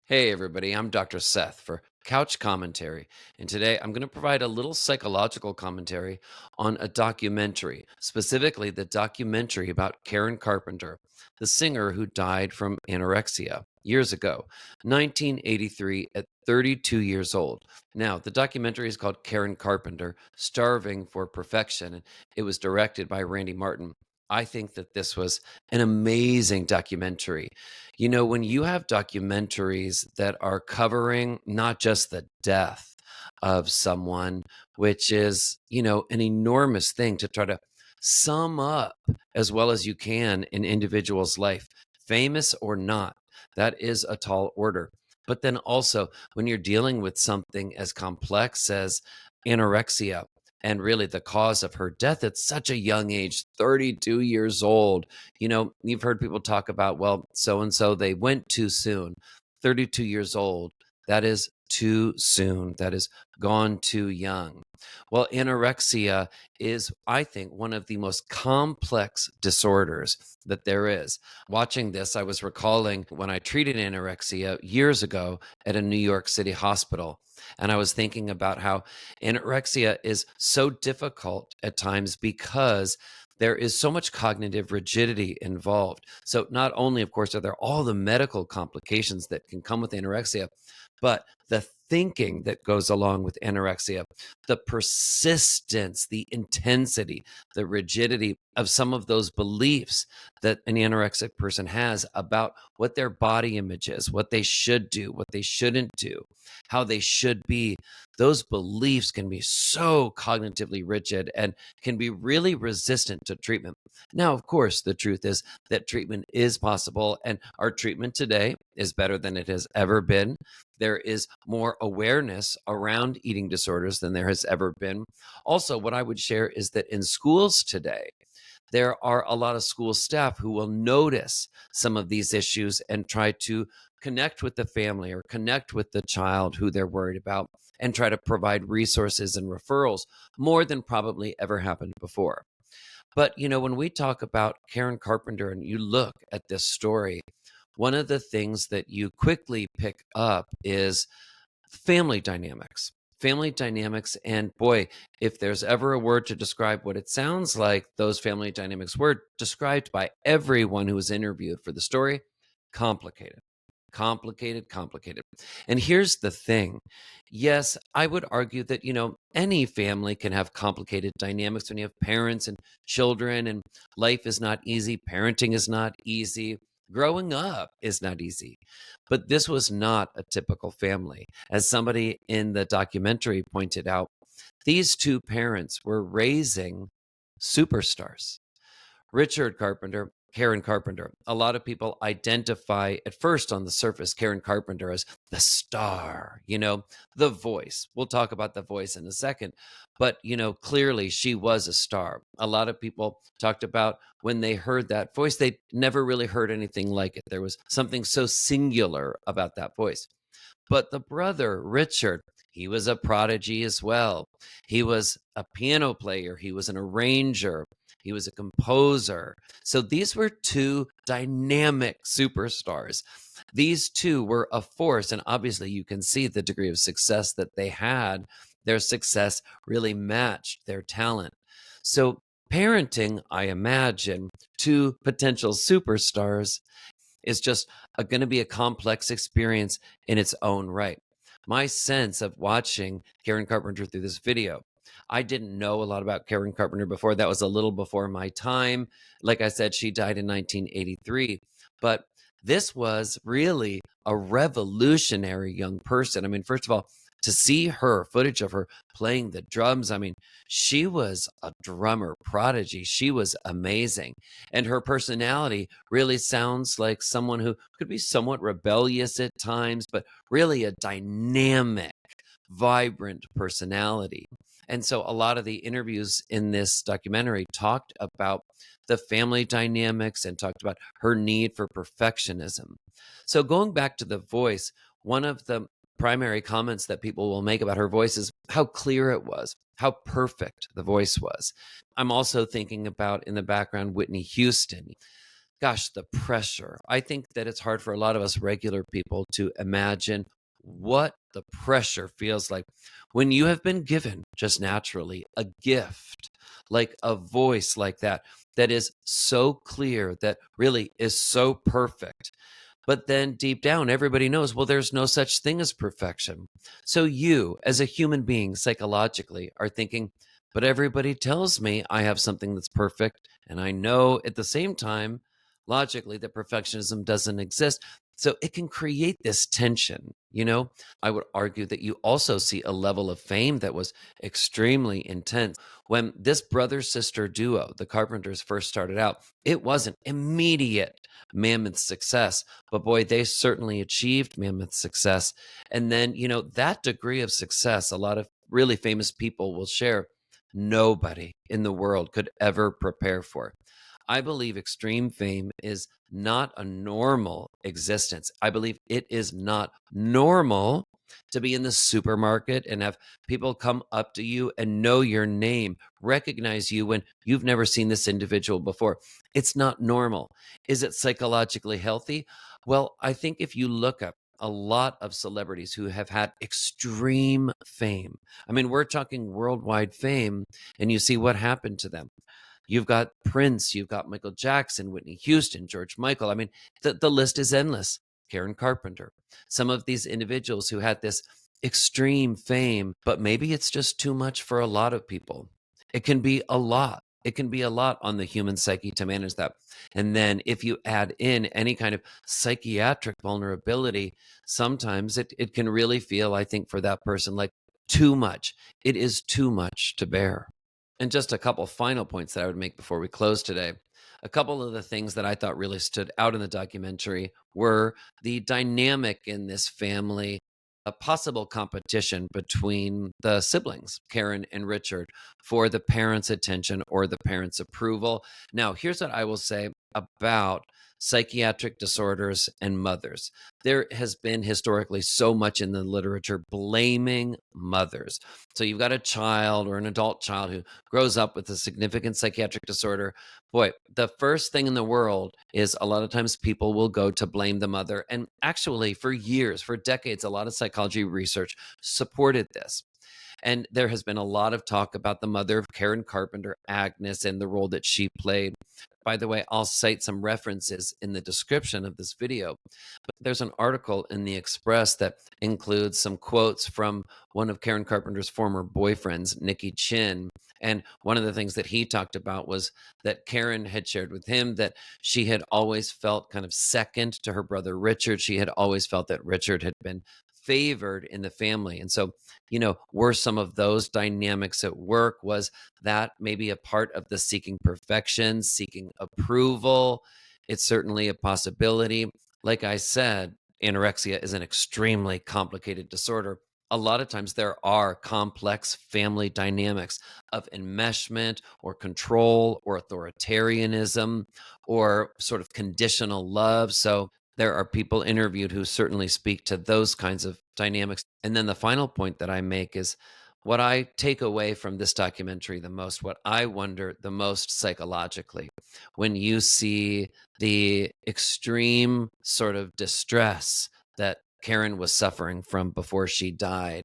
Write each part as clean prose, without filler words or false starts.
Hey, everybody, I'm Dr. Seth for Couch Commentary, and today I'm going to provide a little psychological commentary on a documentary, specifically the documentary about Karen Carpenter, the singer who died from anorexia years ago, 1983, at 32 years old. Now, the documentary is called Karen Carpenter, Starving for Perfection, and it was directed by Randy Martin. I think that this was an amazing documentary. When you have documentaries that are covering not just the death of someone, which is, an enormous thing to try to sum up as well as you can an individual's life, famous or not, that is a tall order. But then also, when you're dealing with something as complex as anorexia, and really the cause of her death at such a young age, 32 years old, you've heard people talk about, well, so and so, they went too soon. 32 years old, that is too soon. That is gone too young. Well, anorexia is, I think, one of the most complex disorders that there is. Watching this, I was recalling when I treated anorexia years ago at a New York City hospital. And I was thinking about how anorexia is so difficult at times because there is so much cognitive rigidity involved. So, not only, of course, are there all the medical complications that can come with anorexia, but the thinking that goes along with anorexia, the persistence, the intensity, the rigidity of some of those beliefs that an anorexic person has about what their body image is, what they should do, what they shouldn't do, how they should be. Those beliefs can be so cognitively rigid and can be really resistant to treatment. Now, of course, the truth is that treatment is possible, and our treatment today is better than it has ever been. There is more awareness around eating disorders than there has ever been. Also, what I would share is that in schools today, there are a lot of school staff who will notice some of these issues and try to connect with the family or connect with the child who they're worried about and try to provide resources and referrals more than probably ever happened before. But, when we talk about Karen Carpenter and you look at this story, one of the things that you quickly pick up is family dynamics. Family dynamics. And boy, if there's ever a word to describe what it sounds like, those family dynamics were described by everyone who was interviewed for the story: complicated. Complicated, complicated. And here's the thing. Yes, I would argue that, any family can have complicated dynamics when you have parents and children, and life is not easy. Parenting is not easy. Growing up is not easy. But this was not a typical family. As somebody in the documentary pointed out, these two parents were raising superstars. Richard Carpenter, Karen Carpenter. A lot of people identify at first on the surface Karen Carpenter as the star, the voice. We'll talk about the voice in a second. But, clearly she was a star. A lot of people talked about when they heard that voice, they never really heard anything like it. There was something so singular about that voice. But the brother, Richard, he was a prodigy as well. He was a piano player, he was an arranger, he was a composer. So these were two dynamic superstars. These two were a force, and obviously you can see the degree of success that they had. Their success really matched their talent. So, parenting, I imagine, two potential superstars is just going to be a complex experience in its own right. My sense of watching Karen Carpenter through this video, I didn't know a lot about Karen Carpenter before. That was a little before my time. Like I said, she died in 1983. But this was really a revolutionary young person. I mean, first of all, to see her footage of her playing the drums, I mean, she was a drummer prodigy. She was amazing. And her personality really sounds like someone who could be somewhat rebellious at times, but really a dynamic, vibrant personality. And so a lot of the interviews in this documentary talked about the family dynamics and talked about her need for perfectionism. So going back to the voice, one of the primary comments that people will make about her voice is how clear it was, how perfect the voice was. I'm also thinking about in the background Whitney Houston. Gosh, the pressure. I think that it's hard for a lot of us regular people to imagine what the pressure feels like when you have been given just naturally a gift, like a voice like that, that is so clear, that really is so perfect. But then deep down, everybody knows, well, there's no such thing as perfection. So you, as a human being, psychologically, are thinking, but everybody tells me I have something that's perfect. And I know at the same time, logically, that perfectionism doesn't exist. So it can create this tension. I would argue that you also see a level of fame that was extremely intense. When this brother sister duo, the Carpenters, first started out, it wasn't immediate mammoth success, but boy, they certainly achieved mammoth success. And then, that degree of success, a lot of really famous people will share, nobody in the world could ever prepare for. I believe extreme fame is not a normal existence. I believe it is not normal to be in the supermarket and have people come up to you and know your name, recognize you when you've never seen this individual before. It's not normal. Is it psychologically healthy? Well, I think if you look up a lot of celebrities who have had extreme fame, I mean, we're talking worldwide fame, and you see what happened to them. You've got Prince, you've got Michael Jackson, Whitney Houston, George Michael. I mean, the list is endless. Karen Carpenter. Some of these individuals who had this extreme fame, but maybe it's just too much for a lot of people. It can be a lot. It can be a lot on the human psyche to manage that. And then if you add in any kind of psychiatric vulnerability, sometimes it can really feel, I think, for that person like too much. It is too much to bear. And just a couple final points that I would make before we close today. A couple of the things that I thought really stood out in the documentary were the dynamic in this family, a possible competition between the siblings, Karen and Richard, for the parents' attention or the parents' approval. Now, here's what I will say about psychiatric disorders and mothers. There has been historically so much in the literature blaming mothers. So you've got a child or an adult child who grows up with a significant psychiatric disorder. Boy, the first thing in the world is a lot of times people will go to blame the mother. And actually, for years, for decades, a lot of psychology research supported this. And there has been a lot of talk about the mother of Karen Carpenter, Agnes, and the role that she played. By the way, I'll cite some references in the description of this video. But there's an article in the Express that includes some quotes from one of Karen Carpenter's former boyfriends, Nicky Chin. And one of the things that he talked about was that Karen had shared with him that she had always felt kind of second to her brother Richard. She had always felt that Richard had been favored in the family. And so, were some of those dynamics at work? Was that maybe a part of the seeking perfection, seeking approval? It's certainly a possibility. Like I said, anorexia is an extremely complicated disorder. A lot of times there are complex family dynamics of enmeshment or control or authoritarianism or sort of conditional love. So there are people interviewed who certainly speak to those kinds of dynamics. And then the final point that I make is what I take away from this documentary the most, what I wonder the most psychologically, when you see the extreme sort of distress that Karen was suffering from before she died.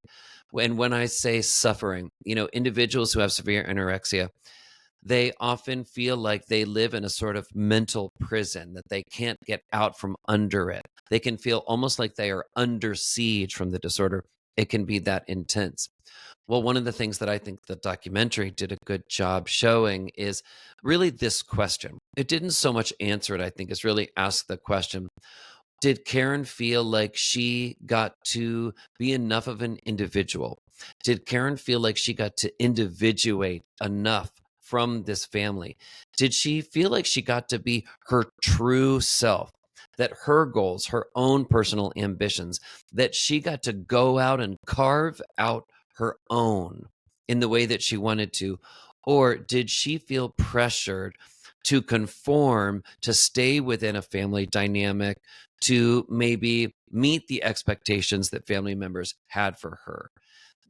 When I say suffering, individuals who have severe anorexia, they often feel like they live in a sort of mental prison, that they can't get out from under it. They can feel almost like they are under siege from the disorder. It can be that intense. Well, one of the things that I think the documentary did a good job showing is really this question. It didn't so much answer it, I think, is really ask the question, did Karen feel like she got to be enough of an individual? Did Karen feel like she got to individuate enough from this family? Did she feel like she got to be her true self? That her goals, her own personal ambitions, that she got to go out and carve out her own in the way that she wanted to? Or did she feel pressured to conform, to stay within a family dynamic, to maybe meet the expectations that family members had for her?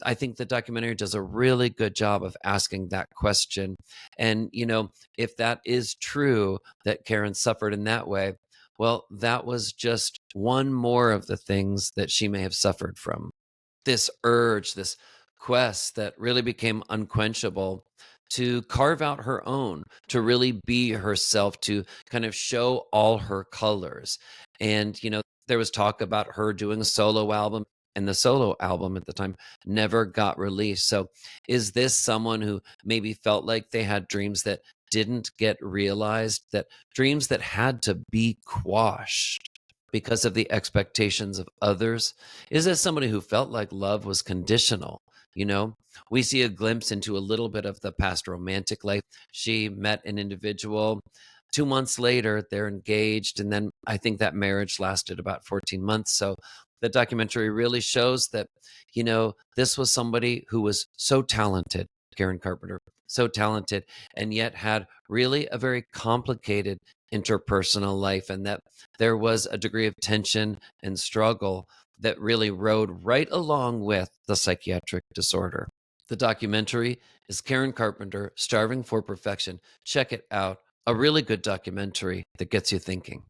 I think the documentary does a really good job of asking that question. And, if that is true that Karen suffered in that way, well, that was just one more of the things that she may have suffered from. This urge, this quest that really became unquenchable to carve out her own, to really be herself, to kind of show all her colors. And, there was talk about her doing a solo album, and the solo album at the time never got released. So, is this someone who maybe felt like they had dreams that didn't get realized, that dreams that had to be quashed because of the expectations of others? Is this somebody who felt like love was conditional? You know, we see a glimpse into a little bit of the past romantic life. She met an individual. 2 months later, they're engaged. And then I think that marriage lasted about 14 months. So the documentary really shows that, this was somebody who was so talented, Karen Carpenter, so talented, and yet had really a very complicated interpersonal life, and that there was a degree of tension and struggle that really rode right along with the psychiatric disorder. The documentary is Karen Carpenter, Starving for Perfection. Check it out. A really good documentary that gets you thinking.